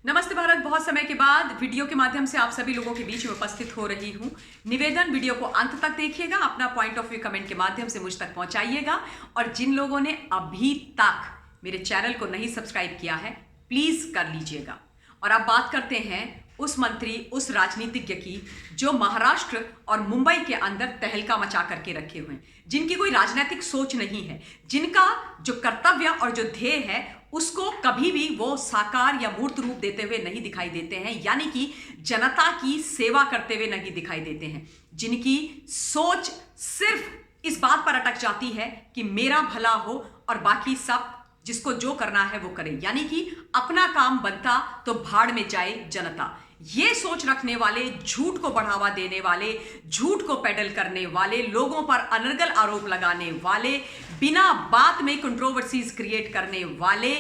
नमस्ते भारत। बहुत समय के बाद वीडियो के माध्यम से आप सभी लोगों के बीच में उपस्थित हो रही हूं। निवेदन, वीडियो को अंत तक देखिएगा, अपना पॉइंट ऑफ व्यू कमेंट के माध्यम से मुझ तक पहुंचाइएगा। और जिन लोगों ने अभी तक मेरे चैनल को नहीं सब्सक्राइब किया है, प्लीज कर लीजिएगा। और अब बात करते हैं उस मंत्री, उस राजनीतिज्ञ की जो महाराष्ट्र और मुंबई के अंदर तहलका मचा करके रखे हुए हैं, जिनकी कोई राजनीतिक सोच नहीं है, जिनका जो कर्तव्य और जो ध्येय है उसको कभी भी वो साकार या मूर्त रूप देते हुए नहीं दिखाई देते हैं, यानी कि जनता की सेवा करते हुए नहीं दिखाई देते हैं, जिनकी सोच सिर्फ इस बात पर अटक जाती है कि मेरा भला हो और बाकी सब जिसको जो करना है वो करे, यानी कि अपना काम बनता तो भाड़ में जाए जनता। ये सोच रखने वाले, झूठ को बढ़ावा देने वाले, झूठ को पेडल करने वाले, लोगों पर अनर्गल आरोप लगाने वाले, बिना बात में कंट्रोवर्सीज क्रिएट करने वाले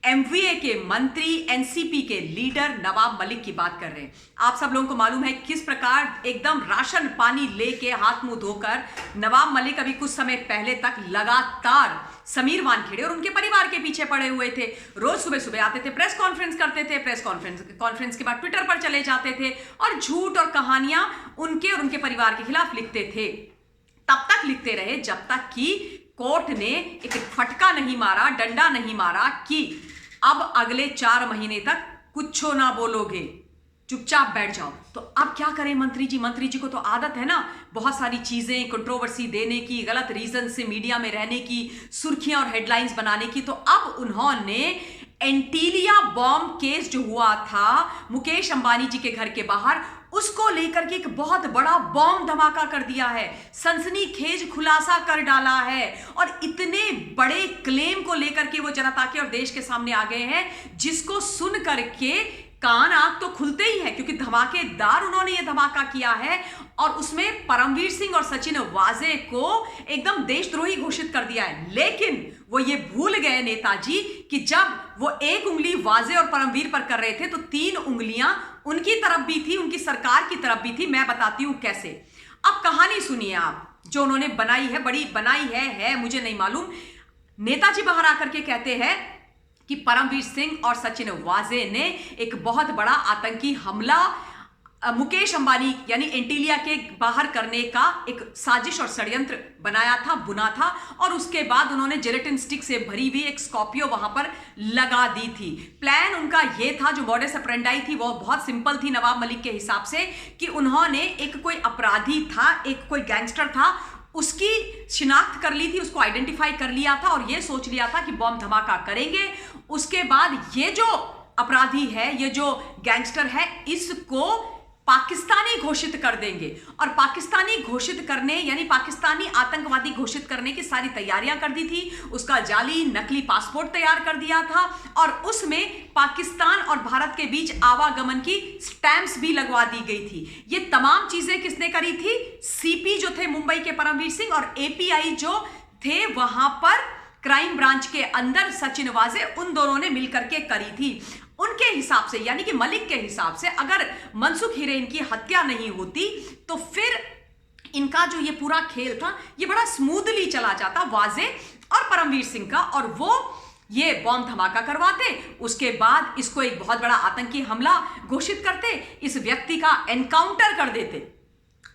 एमवीए के मंत्री, एनसीपी के लीडर नवाब मलिक की बात कर रहे हैं। आप सब लोगों को मालूम है किस प्रकार एकदम राशन पानी लेके हाथ मुंह धोकर नवाब मलिक अभी कुछ समय पहले तक लगातार समीर वानखेड़े और उनके परिवार के पीछे पड़े हुए थे। रोज सुबह सुबह आते थे, प्रेस कॉन्फ्रेंस करते थे, प्रेस कॉन्फ्रेंस के बाद ट्विटर पर चले जाते थे और झूठ और कहानियां उनके और उनके परिवार के खिलाफ लिखते थे। तब तक लिखते रहे जब तक कि कोर्ट ने एक फटका नहीं मारा, डंडा नहीं मारा कि अब अगले 4 महीने तक कुछ ना बोलोगे, चुपचाप बैठ जाओ। तो अब क्या करें मंत्री जी? मंत्री जी को तो आदत है ना बहुत सारी चीजें कंट्रोवर्सी देने की, गलत रीजन से मीडिया में रहने की, सुर्खियां और हेडलाइंस बनाने की। तो अब उन्होंने एंटीलिया बॉम्ब केस जो हुआ था मुकेश अंबानी जी के घर के बाहर, उसको लेकर के एक बहुत बड़ा बॉम्ब धमाका कर दिया है, सनसनीखेज खुलासा कर डाला है। और इतने बड़े क्लेम को लेकर के वो जनता के और देश के सामने आ गए हैं, जिसको सुन करके कान आंख तो खुलते ही है, क्योंकि धमाकेदार उन्होंने ये धमाका किया है। और उसमें परमवीर सिंह और सचिन वाजे को एकदम देशद्रोही घोषित कर दिया है। लेकिन वो ये भूल गए नेताजी कि जब वो एक उंगली वाजे और परमवीर पर कर रहे थे तो 3 उंगलियां उनकी तरफ भी थी, उनकी सरकार की तरफ भी थी। मैं बताती हूं कैसे। अब कहानी सुनिए आप, जो उन्होंने बनाई है, बड़ी बनाई है मुझे नहीं मालूम। नेताजी बाहर आकर के कहते हैं कि परमवीर सिंह और सचिन वाजे ने एक बहुत बड़ा आतंकी हमला मुकेश अंबानी यानी एंटीलिया के बाहर करने का एक साजिश और षड्यंत्र बनाया था, बुना था। और उसके बाद उन्होंने जेलेटिन स्टिक से भरी हुई एक स्कॉर्पियो वहां पर लगा दी थी। प्लान उनका यह था, जो मॉडस ऑपरेंडाई थी वो बहुत सिंपल थी नवाब मलिक के हिसाब से, कि उन्होंने एक कोई अपराधी था, एक कोई गैंगस्टर था, उसकी शिनाख्त कर ली थी, उसको आइडेंटिफाई कर लिया था और यह सोच लिया था कि बॉम्ब धमाका करेंगे। उसके बाद ये जो अपराधी है, ये जो गैंगस्टर है, इसको पाकिस्तानी घोषित कर देंगे। और पाकिस्तानी घोषित करने यानी पाकिस्तानी आतंकवादी घोषित करने की सारी तैयारियां कर दी थी। उसका जाली नकली पासपोर्ट तैयार कर दिया था और उसमें पाकिस्तान और भारत के बीच आवागमन की स्टैंप्स भी लगवा दी गई थी। ये तमाम चीजें किसने करी थी? सीपी जो थे मुंबई के परमवीर सिंह और एपीआई जो थे वहां पर क्राइम ब्रांच के अंदर सचिन वाजे, उन दोनों ने मिलकर के करी थी। उनके हिसाब से यानी कि मलिक के हिसाब से अगर मनसुख हिरेन की हत्या नहीं होती तो फिर इनका जो ये पूरा खेल था ये बड़ा स्मूथली चला जाता, वाजे और परमवीर सिंह का, और वो ये बॉम्ब धमाका करवाते। उसके बाद इसको एक बहुत बड़ा आतंकी हमला घोषित करते, इस व्यक्ति का एनकाउंटर कर देते।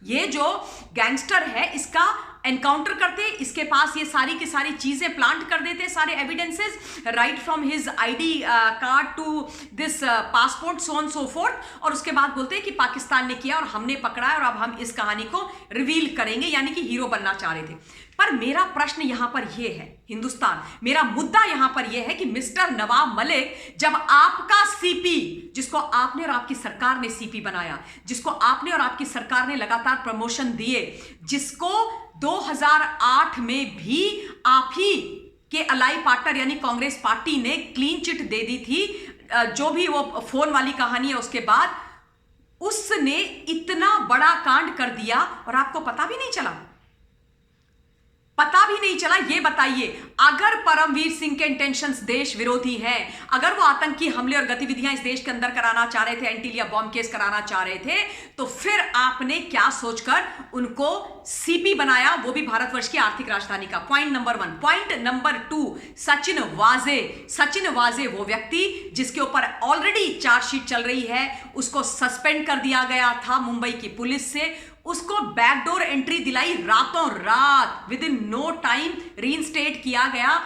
ये जो गैंगस्टर है इसका एनकाउंटर करते, इसके पास ये सारी की सारी चीजें प्लांट कर देते, सारे evidences, right from his ID card to this passport, so on so forth. और उसके बाद बोलते हैं कि पाकिस्तान ने किया और हमने पकड़ा है और अब हम इस कहानी को रिवील करेंगे, यानी कि हीरो बनना चाह रहे थे। पर मेरा प्रश्न यहां पर यह है, हिंदुस्तान, मेरा मुद्दा यहां पर यह है कि मिस्टर नवाब मलिक, जब आपका सीपी, जिसको आपने और आपकी सरकार ने सीपी बनाया, जिसको आपने और आपकी सरकार ने लगातार प्रमोशन दिए, जिसको 2008 में भी आप ही के अलाई पार्टनर यानी कांग्रेस पार्टी ने क्लीन चिट दे दी थी, जो भी वो फोन वाली कहानी है, उसके बाद उसने इतना बड़ा कांड कर दिया और आपको पता भी नहीं चला। पता भी नहीं चला। ये बताइए, अगर परमवीर सिंह के इंटेंशंस देश विरोधी हैं, अगर वो आतंकी हमले और गतिविधियां इस देश के अंदर कराना चाह रहे थे, एंटीलिया बॉम्ब केस कराना चाह रहे थे, तो फिर आपने क्या सोचकर उनको सीपी बनाया, वो भी भारतवर्ष की आर्थिक राजधानी का। Point number 1। Point number 2, Sachin वाजे वो व्यक्ति जिसके ऊपर ऑलरेडी चार्जशीट चल रही है, उसको सस्पेंड कर दिया गया था मुंबई की पुलिस से, उसको बैकडोर एंट्री दिलाई रातों रात, within no time reinstate किया गया,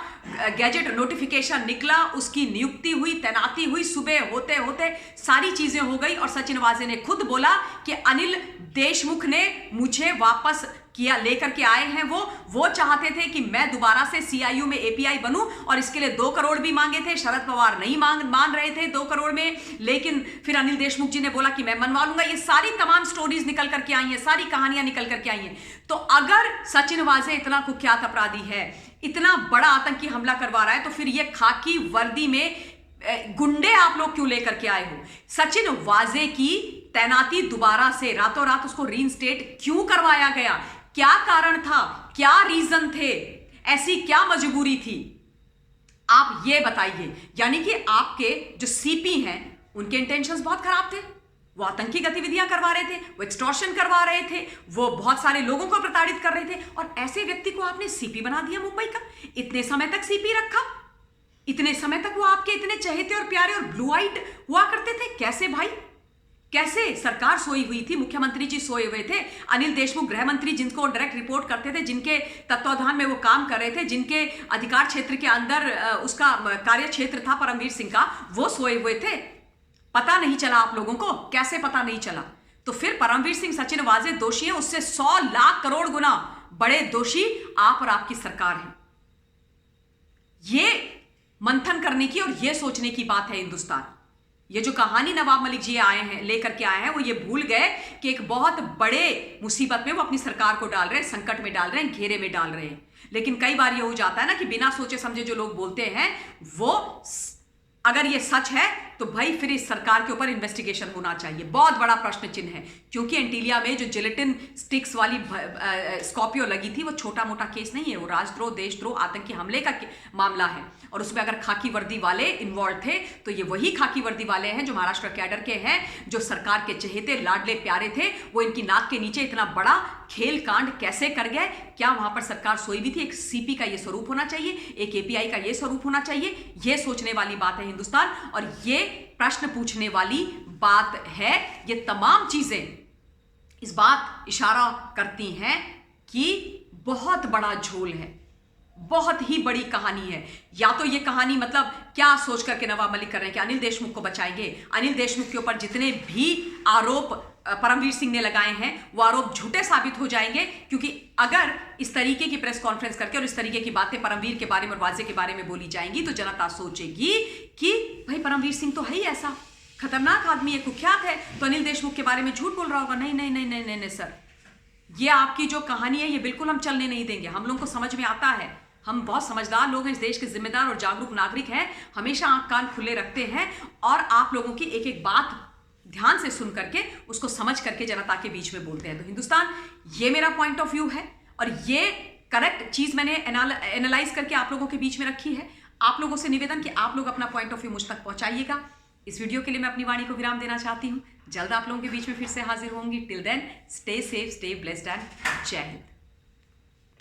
गैजेट नोटिफिकेशन निकला, उसकी नियुक्ति हुई, तैनाती हुई, सुबह होते होते सारी चीजें हो गई और सचिन वाजे ने खुद बोला कि अनिल देशमुख ने मुझे वापस किया, लेकर के आए हैं। वो चाहते थे कि मैं दोबारा से सीआईयू में एपीआई बनूं और इसके लिए 2 करोड़ भी मांगे थे। शरद पवार नहीं मान रहे थे 2 करोड़ में, लेकिन फिर अनिल देशमुख जी ने बोला कि मैं मनवा लूंगा। ये सारी तमाम स्टोरीज निकल करके आई हैं, सारी कहानियां निकल करके आई हैं। तो अगर सचिन वाजे इतना कुख्यात अपराधी है, इतना बड़ा आतंकी हमला करवा रहा है, तो फिर ये खाकी वर्दी में गुंडे आप लोग क्यों लेकर के आए हो? सचिन वाजे की तैनाती दोबारा से रातों रात उसको रीइंस्टेट क्यों करवाया गया? क्या कारण था? क्या रीजन थे? ऐसी क्या मजबूरी थी? आप ये बताइए। यानी कि आपके जो सीपी हैं उनके इंटेंशंस बहुत खराब थे। वो आतंकी गतिविधियां करवा रहे थे, वो एक्सटॉर्शन करवा रहे थे, वो बहुत सारे लोगों को प्रताड़ित कर रहे थे, और ऐसे व्यक्ति को आपने सीपी बना दिया मुंबई का। इतने समय तक सीपी रखा, इतने समय तक वो आपके इतने चहेते और प्यारे और ब्लू आइड हुआ करते थे। कैसे भाई? कैसे? सरकार सोई हुई थी, मुख्यमंत्री जी सोए हुए थे, अनिल देशमुख गृह मंत्री जिनको डायरेक्ट रिपोर्ट करते थे, जिनके तत्वाधान में वो काम कर रहे थे, जिनके अधिकार क्षेत्र के अंदर उसका कार्य क्षेत्र था परमवीर सिंह का, वो सोए हुए थे। पता नहीं चला आप लोगों को? कैसे पता नहीं चला? तो फिर परमवीर सिंह, सचिन वाजे दोषी है, उससे 100 लाख करोड़ गुना बड़े दोषी आप और आपकी सरकार है। ये मंथन करने की और ये सोचने की बात है हिंदुस्तान। ये जो कहानी नवाब मलिक जी आए हैं, लेकर के आए हैं, वो ये भूल गए कि एक बहुत बड़े मुसीबत में वो अपनी सरकार को डाल रहे हैं, संकट में डाल रहे हैं, घेरे में डाल रहे हैं। लेकिन कई बार ये हो जाता है ना कि बिना सोचे समझे जो लोग बोलते हैं, वो अगर ये सच है तो भाई फिर इस सरकार के ऊपर इन्वेस्टिगेशन होना चाहिए। बहुत बड़ा प्रश्न चिन्ह है, क्योंकि एंटीलिया में जो जिलेटिन स्टिक्स वाली स्कॉर्पियो लगी थी, वो छोटा मोटा केस नहीं है, वो राजद्रोह, देशद्रोह, आतंकी हमले का मामला है। और उसमें अगर खाकी वर्दी वाले इन्वॉल्व थे तो ये वही खाकी वर्दी वाले हैं जो महाराष्ट्र कैडर के हैं, जो सरकार के चहेते लाडले प्यारे थे। वो इनकी नाक के नीचे इतना बड़ा खेल कांड कैसे कर गए? क्या वहां पर सरकार सोई भी थी? एक सीपी का ये स्वरूप होना चाहिए, एक एपीआई का ये स्वरूप होना चाहिए। ये सोचने वाली बात है हिंदुस्तान, और ये प्रश्न पूछने वाली बात है। ये तमाम चीजें इस बात इशारा करती हैं कि बहुत बड़ा झोल है, बहुत ही बड़ी कहानी है। या तो ये कहानी मतलब क्या सोच करके नवाब मलिक कर रहे हैं कि अनिल देशमुख को बचाएंगे, अनिल देशमुख के ऊपर जितने भी आरोप परमवीर सिंह ने लगाए हैं वो आरोप झूठे साबित हो जाएंगे, क्योंकि अगर इस तरीके की प्रेस कॉन्फ्रेंस करके और इस तरीके की बातें परमवीर के बारे में और वाजे के बारे में बोली जाएंगी तो जनता सोचेगी कि भाई परमवीर सिंह तो है ही ऐसा खतरनाक आदमी है, कुख्यात है, तो अनिल देशमुख के बारे में झूठ बोल रहा होगा। नहीं नहीं नहीं नहीं नहीं सर, ये आपकी जो कहानी है ये बिल्कुल हम चलने नहीं देंगे। हम लोगों को समझ में आता है, हम बहुत समझदार लोग हैं, इस देश के जिम्मेदार और जागरूक नागरिक हैं, हमेशा आंख कान खुले रखते हैं और आप लोगों की एक एक बात ध्यान से सुन करके उसको समझ करके जनता के बीच में बोलते हैं। तो हिंदुस्तान, ये मेरा पॉइंट ऑफ व्यू है और ये करेक्ट चीज मैंने एनालाइज करके आप लोगों के बीच में रखी है। आप लोगों से निवेदन कि आप लोग अपना पॉइंट ऑफ व्यू मुझ तक पहुंचाइएगा। इस वीडियो के लिए मैं अपनी वाणी को विराम देना चाहती हूं। जल्द आप लोगों के बीच में फिर से हाजिर होंगी। Till then stay safe, stay blessed and Jai Hind.